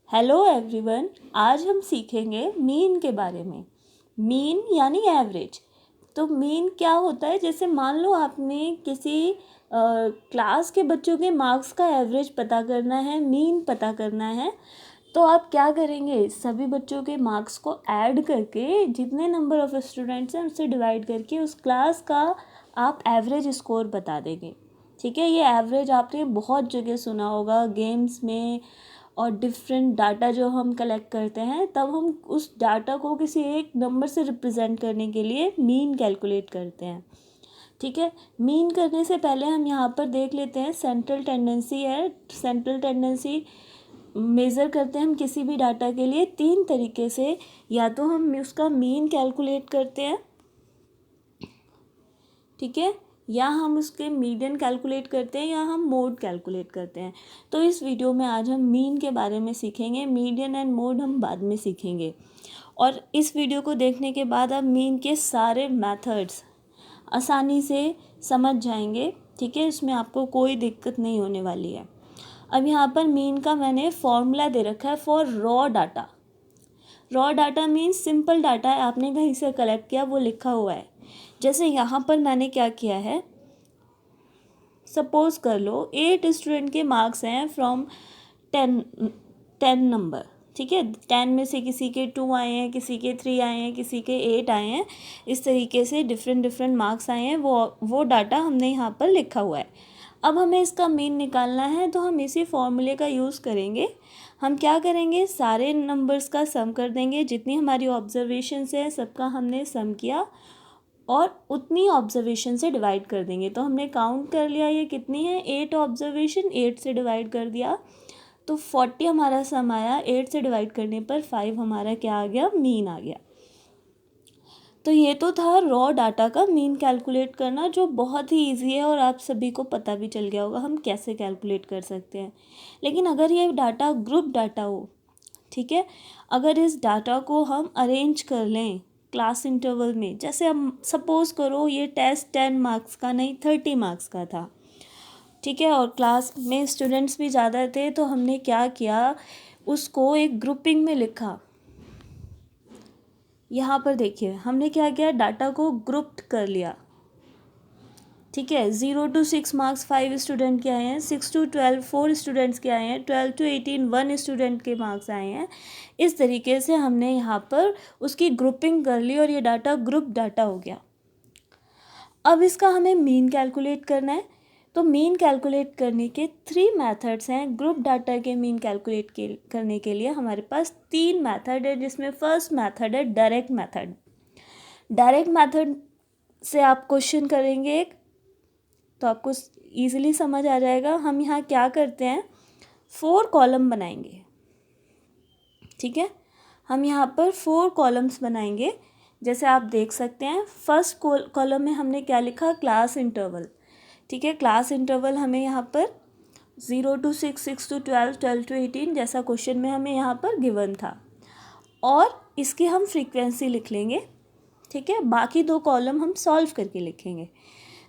Hello everyone, आज हम सीखेंगे मीन के बारे में। मीन यानी एवरेज। तो मीन क्या होता है? जैसे मान लो आपने किसी क्लास के बच्चों के मार्क्स का एवरेज पता करना है, मीन पता करना है, तो आप क्या करेंगे? सभी बच्चों के मार्क्स को ऐड करके जितने नंबर ऑफ स्टूडेंट्स हैं उससे डिवाइड करके उस क्लास का आप एवरेज स्कोर बता देंगे। ठीक है, ये एवरेज आपने बहुत जगह सुना होगा, गेम्स में और डिफरेंट डाटा जो हम कलेक्ट करते हैं, तब हम उस डाटा को किसी एक नंबर से रिप्रेजेंट करने के लिए मीन कैलकुलेट करते हैं। ठीक है, मीन करने से पहले हम यहाँ पर देख लेते हैं सेंट्रल टेंडेंसी है। सेंट्रल टेंडेंसी मेज़र करते हैं हम किसी भी डाटा के लिए 3 तरीके से। या तो हम उसका मीन कैलकुलेट करते हैं, ठीक है, या हम उसके मीडियन कैलकुलेट करते हैं, या हम मोड कैलकुलेट करते हैं। तो इस वीडियो में आज हम मीन के बारे में सीखेंगे, मीडियन एंड मोड हम बाद में सीखेंगे। और इस वीडियो को देखने के बाद आप मीन के सारे मेथड्स आसानी से समझ जाएंगे। ठीक है, इसमें आपको कोई दिक्कत नहीं होने वाली है। अब यहाँ पर मीन का मैंने फॉर्मूला दे रखा है for raw data. Raw data means simple data है, आपने कहीं से कलेक्ट किया, वो लिखा हुआ है। जैसे यहाँ पर मैंने क्या किया है, सपोज कर लो 8 स्टूडेंट के मार्क्स हैं फ्रॉम 10 नंबर। ठीक है, 10 में से किसी के 2 आए हैं, किसी के 3 आए हैं, किसी के 8 आए हैं। इस तरीके से डिफरेंट मार्क्स आए हैं, वो डाटा हमने यहाँ पर लिखा हुआ है। अब हमें इसका मीन निकालना है, तो हम इसी फॉर्मूले का यूज़ करेंगे। हम क्या करेंगे, सारे नंबर्स का सम कर देंगे, जितनी हमारी ऑब्जर्वेशंस है सबका हमने सम किया और उतनी ऑब्जर्वेशन से डिवाइड कर देंगे। तो हमने काउंट कर लिया ये कितनी है, 8 ऑब्जर्वेशन, 8 से डिवाइड कर दिया तो 40 हमारा सम आया। 8 से डिवाइड करने पर 5 हमारा क्या आ गया, मीन आ गया। तो ये तो था रॉ डाटा का मीन कैलकुलेट करना, जो बहुत ही ईजी है और आप सभी को पता भी चल गया होगा हम कैसे कैलकुलेट कर सकते हैं। लेकिन अगर ये डाटा ग्रुप डाटा हो, ठीक है, अगर इस डाटा को हम अरेंज कर लें क्लास इंटरवल में, जैसे हम सपोज़ करो ये टेस्ट 10 मार्क्स का नहीं 30 मार्क्स का था, ठीक है, और क्लास में स्टूडेंट्स भी ज़्यादा थे, तो हमने क्या किया, उसको एक ग्रुपिंग में लिखा। यहाँ पर देखिए हमने क्या किया, डाटा को ग्रुप्ड कर लिया। ठीक है, 0 to 6 मार्क्स 5 स्टूडेंट के आए हैं, 6 to 12 4 स्टूडेंट्स के आए हैं, 12 to 18 1 स्टूडेंट के मार्क्स आए हैं। इस तरीके से हमने यहाँ पर उसकी ग्रुपिंग कर ली और ये डाटा ग्रुप डाटा हो गया। अब इसका हमें मीन कैलकुलेट करना है। तो मीन कैलकुलेट करने के 3 मेथड्स हैं। ग्रुप डाटा के मीन कैलकुलेट करने के लिए हमारे पास 3 मेथड है, जिसमें फर्स्ट मेथड है डायरेक्ट मेथड। डायरेक्ट मेथड से आप क्वेश्चन करेंगे एक, तो आपको ईजिली समझ आ जाएगा। हम यहाँ क्या करते हैं, 4 कॉलम बनाएंगे। ठीक है, हम यहाँ पर 4 कॉलम्स बनाएंगे। जैसे आप देख सकते हैं, फर्स्ट कॉलम में हमने क्या लिखा, क्लास इंटरवल। ठीक है, क्लास इंटरवल हमें यहाँ पर 0 to 6 6 to 12 12 to 18 जैसा क्वेश्चन में हमें यहाँ पर गिवन था, और इसकी हम फ्रीक्वेंसी लिख लेंगे। ठीक है, बाकी 2 कॉलम हम सॉल्व करके लिखेंगे।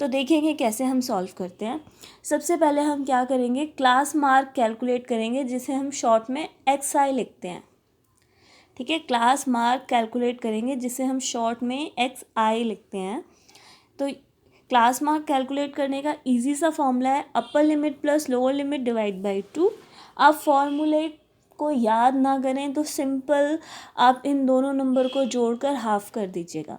तो देखेंगे कैसे हम सॉल्व करते हैं। सबसे पहले हम क्या करेंगे, क्लास मार्क कैलकुलेट करेंगे, जिसे हम शॉर्ट में XI लिखते हैं। ठीक है, क्लास मार्क कैलकुलेट करेंगे, जिसे हम शॉर्ट में XI लिखते हैं। तो क्लास मार्क कैलकुलेट करने का इजी सा फॉर्मूला है upper limit plus lower limit divide by 2। आप फॉर्मूले को याद ना करें तो सिंपल आप इन दोनों नंबर को जोड़कर हाफ कर दीजिएगा।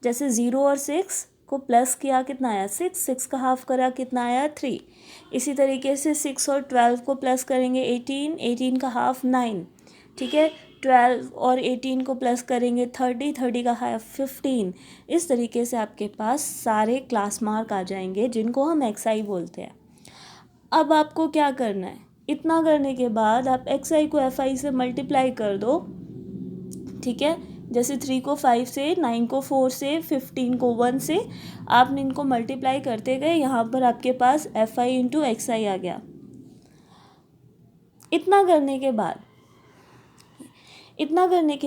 जैसे 0 और 6 को प्लस किया, कितना आया 6, 6 का हाफ करा, कितना आया 3। इसी तरीके से 6 और 12 को प्लस करेंगे 18, 18 का हाफ 9। ठीक है, 12 और 18 को प्लस करेंगे 30, 30 का हाफ 15। इस तरीके से आपके पास सारे क्लास मार्क आ जाएंगे, जिनको हम XI बोलते हैं। अब आपको क्या करना है, इतना करने के बाद आप XI को FI से मल्टीप्लाई कर दो। ठीक है, जैसे 3 को 5 से, 9 को 4 से, 15 को 1 से, आपने इनको मल्टीप्लाई करते गए, यहाँ पर आपके पास FI इंटू XI आ गया। इतना करने के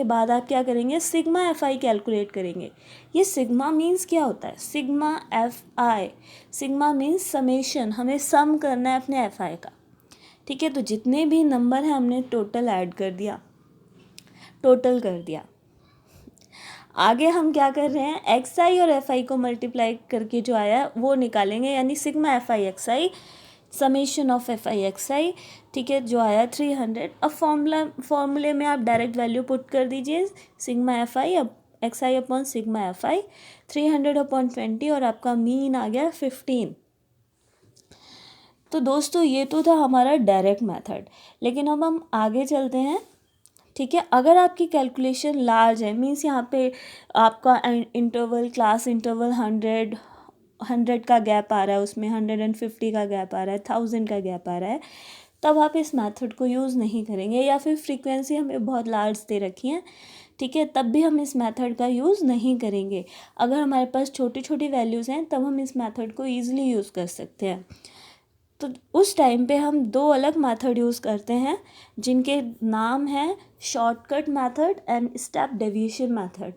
बाद आप क्या करेंगे, सिग्मा FI कैलकुलेट करेंगे। ये सिग्मा मीन्स क्या होता है, sigma FI, sigma means summation, हमें सम करना है अपने FI का। ठीक है, तो जितने भी नंबर हैं हमने टोटल ऐड कर दिया, टोटल कर दिया। आगे हम क्या कर रहे हैं, एक्स आई और एफ आई को मल्टीप्लाई करके जो आया वो निकालेंगे, यानी sigma f i x i summation of f i x i, ठीक है, जो आया 300। अब फॉर्मूले में आप डायरेक्ट वैल्यू पुट कर दीजिए, सिग्मा एफ आई अब एक्स आई अपॉन सिग्मा एफ आई 300 अपॉन 20 और आपका मीन आ गया 15। तो दोस्तों ये तो था हमारा डायरेक्ट मेथड, लेकिन अब हम आगे चलते हैं। ठीक है, अगर आपकी कैलकुलेशन लार्ज है, मीन्स यहाँ पे आपका इंटरवल, क्लास इंटरवल 100 का गैप आ रहा है, उसमें 150 का गैप आ रहा है, 1000 का गैप आ रहा है, तब आप इस मेथड को यूज़ नहीं करेंगे, या फिर फ्रीक्वेंसी हमें बहुत लार्ज दे रखी है, ठीक है, तब भी हम इस मेथड का यूज़ नहीं करेंगे। अगर हमारे पास छोटी छोटी वैल्यूज़ हैं तब हम इस मेथड को ईजिली यूज़ कर सकते हैं। तो उस टाइम पे हम दो अलग मेथड यूज़ करते हैं, जिनके नाम हैं shortcut method and step deviation method.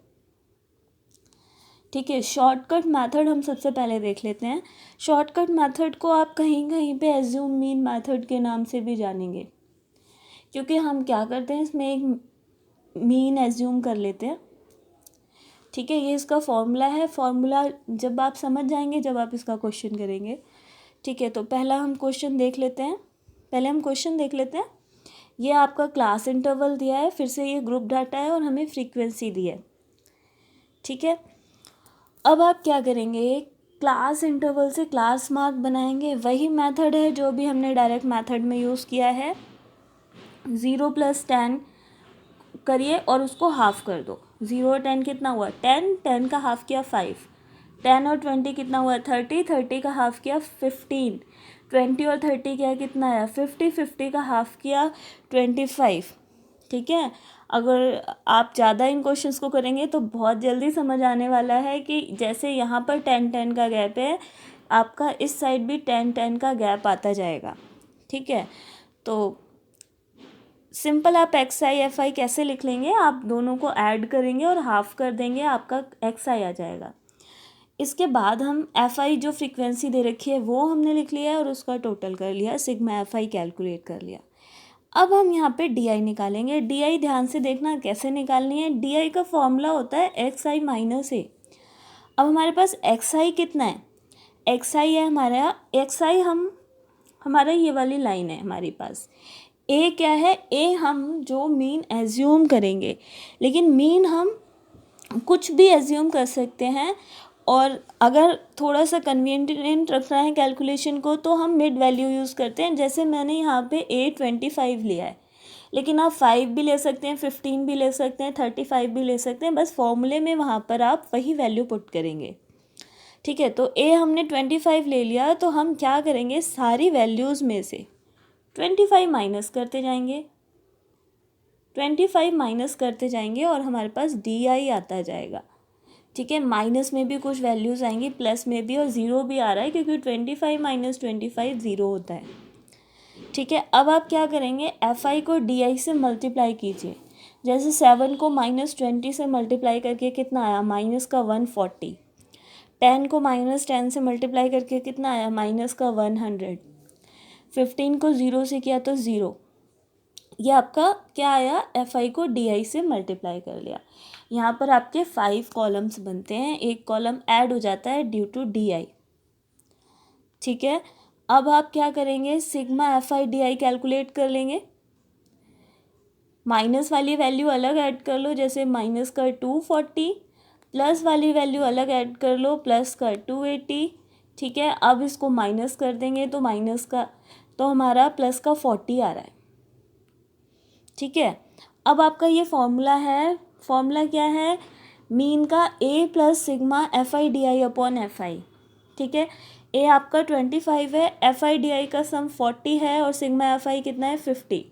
ठीक है, शॉर्टकट मेथड हम सबसे पहले देख लेते हैं। शॉर्टकट मेथड को आप कहीं कहीं पे एज्यूम मीन मेथड के नाम से भी जानेंगे, क्योंकि हम क्या करते हैं, इसमें एक मीन एज्यूम कर लेते हैं। ठीक है, ये इसका फॉर्मूला है, फॉर्मूला जब आप समझ जाएंगे जब आप इसका क्वेश्चन करेंगे। ठीक है, तो पहले हम क्वेश्चन देख लेते हैं। ये आपका क्लास इंटरवल दिया है, फिर से ये ग्रुप डाटा है और हमें फ्रीक्वेंसी दी है। ठीक है, अब आप क्या करेंगे, क्लास इंटरवल से क्लास मार्क बनाएंगे। वही मेथड है जो भी हमने डायरेक्ट मेथड में यूज़ किया है। 0 + 10 करिए और उसको हाफ कर दो। 0 और 10 कितना हुआ, 10, 10 का हाफ किया 5, 10 और 20 कितना हुआ 30, 30 का हाफ किया 15, 20 और 30 क्या कितना आया 50, 50 का हाफ किया 25। ठीक है, अगर आप ज़्यादा इन क्वेश्चंस को करेंगे तो बहुत जल्दी समझ आने वाला है कि जैसे यहाँ पर 10, 10 का गैप है, आपका इस साइड भी 10, 10 का गैप आता जाएगा। ठीक है, तो सिंपल आप एक्स आई एफ आई कैसे लिख लेंगे, आप दोनों को ऐड करेंगे और हाफ कर देंगे, आपका एक्स आई आ जाएगा। इसके बाद हम एफ आई जो फ्रीक्वेंसी दे रखी है वो हमने लिख लिया है और उसका टोटल कर लिया, सिग्मा एफ आई कैलकुलेट कर लिया। अब हम यहाँ पे डी आई निकालेंगे। डी आई ध्यान से देखना कैसे निकालनी है। डी आई का फॉर्मूला होता है एक्स आई माइनस ए। अब हमारे पास एक्स आई कितना है, एक्स आई है हमारा, एक्स आई हमारा ये वाली लाइन है हमारे पास। ए क्या है, ए हम जो मीन एज्यूम करेंगे, लेकिन मीन हम कुछ भी एज्यूम कर सकते हैं, और अगर थोड़ा सा कन्वीनियंट रखना है कैलकुलेशन को तो हम मिड वैल्यू यूज़ करते हैं। जैसे मैंने यहाँ पे A25 लिया है, लेकिन आप 5 भी ले सकते हैं, 15 भी ले सकते हैं, 35 भी ले सकते हैं, बस फॉर्मूले में वहाँ पर आप वही वैल्यू पुट करेंगे। ठीक है, तो ए हमने 25 ले लिया, तो हम क्या करेंगे, सारी वैल्यूज़ में से 25 माइनस करते जाएंगे, 25 माइनस करते जाएंगे और हमारे पास डी आई आता जाएगा। ठीक है, माइनस में भी कुछ वैल्यूज़ आएंगी, प्लस में भी, और ज़ीरो भी आ रहा है क्योंकि 25 माइनस 25 ज़ीरो होता है। ठीक है, अब आप क्या करेंगे, एफ आई को डी आई से मल्टीप्लाई कीजिए। जैसे 7 को -20 से मल्टीप्लाई करके कितना आया, माइनस का 140, 10 को -10 से मल्टीप्लाई करके कितना आया, माइनस का 100, 15 को 0 से किया तो 0। ये आपका क्या आया, एफ आई को डी आई से मल्टीप्लाई कर लिया। यहाँ पर आपके 5 कॉलम्स बनते हैं, एक कॉलम ऐड हो जाता है ड्यू टू डी आई। ठीक है, अब आप क्या करेंगे, sigma f i d I calculate कर लेंगे। माइनस वाली वैल्यू अलग ऐड कर लो, जैसे माइनस का 240, प्लस वाली वैल्यू अलग ऐड कर लो, प्लस का 280। ठीक है, अब इसको माइनस कर देंगे तो माइनस का, तो हमारा प्लस का 40 आ रहा है। ठीक है, अब आपका ये फॉर्मूला है, फॉर्मूला क्या है, मीन का a plus sigma f i d i upon f i. ठीक है, ए आपका 25 है, एफ आई डी आई का सम 40 है और सिग्मा एफ आई कितना है 50।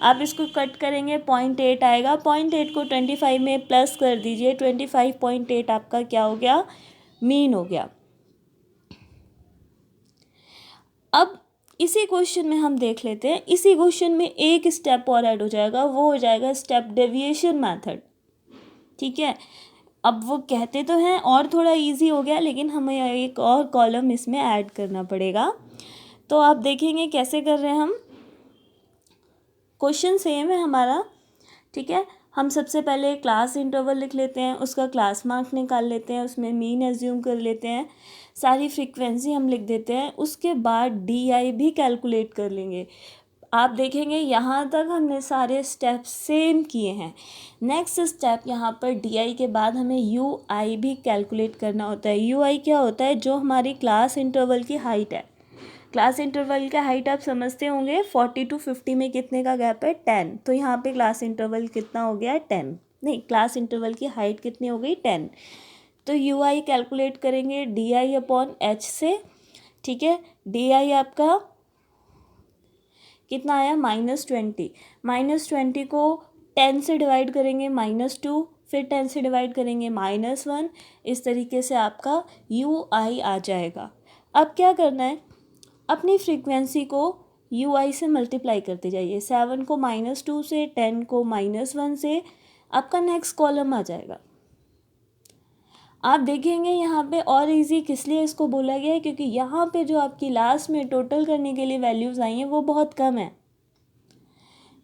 आप इसको कट करेंगे 0.8 आएगा, 0.8 को 25 में प्लस कर दीजिए, 25.8 आपका क्या हो गया, मीन हो गया। अब इसी क्वेश्चन में हम देख लेते हैं, इसी क्वेश्चन में एक स्टेप और ऐड हो जाएगा, वो हो जाएगा स्टेप डेविएशन मेथड। ठीक है, अब वो कहते तो हैं और थोड़ा इजी हो गया, लेकिन हमें एक और कॉलम इसमें ऐड करना पड़ेगा। तो आप देखेंगे कैसे कर रहे हैं हम, क्वेश्चन सेम है हमारा, ठीक है। हम सबसे पहले क्लास इंटरवल लिख लेते हैं, उसका क्लास मार्क निकाल लेते हैं, उसमें मीन एज्यूम कर लेते हैं, सारी फ्रीक्वेंसी हम लिख देते हैं, उसके बाद DI भी कैलकुलेट कर लेंगे। आप देखेंगे यहाँ तक हमने सारे स्टेप सेम किए हैं। नेक्स्ट स्टेप यहाँ पर DI के बाद हमें UI भी कैलकुलेट करना होता है। UI क्या होता है? जो हमारी क्लास इंटरवल की हाइट है। क्लास इंटरवल का हाइट आप समझते होंगे 40 to 50 में कितने का गैप है? 10। तो यहाँ पे क्लास इंटरवल कितना हो गया? 10। नहीं, क्लास इंटरवल की हाइट कितनी हो गई? 10। तो UI कैलकुलेट करेंगे DI/H से, ठीक है। DI आपका कितना आया? -20। -20 को 10 से डिवाइड करेंगे -2, फिर 10 से डिवाइड करेंगे -1। इस तरीके से आपका UI आ जाएगा। अब क्या करना है? अपनी फ्रीक्वेंसी को UI से मल्टीप्लाई करते जाइए। 7 को -2 से, 10 को -1 से, आपका नेक्स्ट कॉलम आ जाएगा। आप देखेंगे यहाँ पे और इजी किस लिए इसको बोला गया है, क्योंकि यहाँ पे जो आपकी लास्ट में टोटल करने के लिए वैल्यूज़ आई हैं वो बहुत कम है,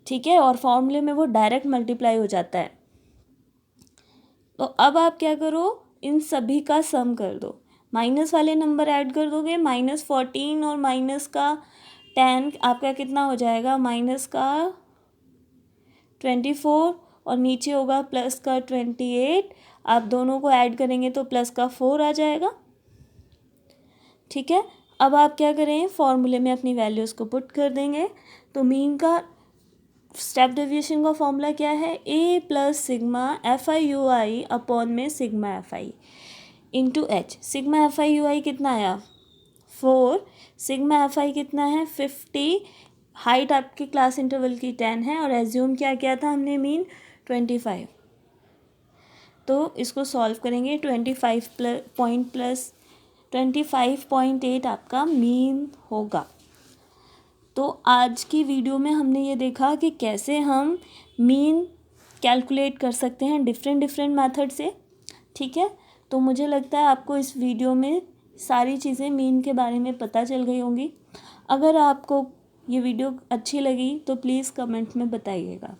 ठीक है, और फॉर्मूले में वो डायरेक्ट मल्टीप्लाई हो जाता है। तो अब आप क्या करो? इन सभी का सम कर दो, माइनस वाले नंबर ऐड कर दोगे। -14 और -10 आपका कितना हो जाएगा? -24 और नीचे होगा +28। आप दोनों को ऐड करेंगे तो +4 आ जाएगा, ठीक है। अब आप क्या करें? फॉर्मूले में अपनी वैल्यूज़ को पुट कर देंगे। तो मीन का स्टेप डेविएशन का फॉर्मूला क्या है? A + सिग्मा FI/UI अपॉन में sigma FI into H। Sigma FI/UI कितना आया? 4। सिग्मा FI कितना है? 50। हाइट आपकी क्लास इंटरवल की 10 है और एज्यूम क्या किया था हमने? मीन 25। तो इसको सॉल्व करेंगे। 25.8 आपका मीन होगा। तो आज की वीडियो में हमने ये देखा कि कैसे हम मीन कैलकुलेट कर सकते हैं डिफरेंट मेथड से, ठीक है। तो मुझे लगता है आपको इस वीडियो में सारी चीज़ें मीन के बारे में पता चल गई होंगी। अगर आपको ये वीडियो अच्छी लगी तो प्लीज़ कमेंट में बताइएगा।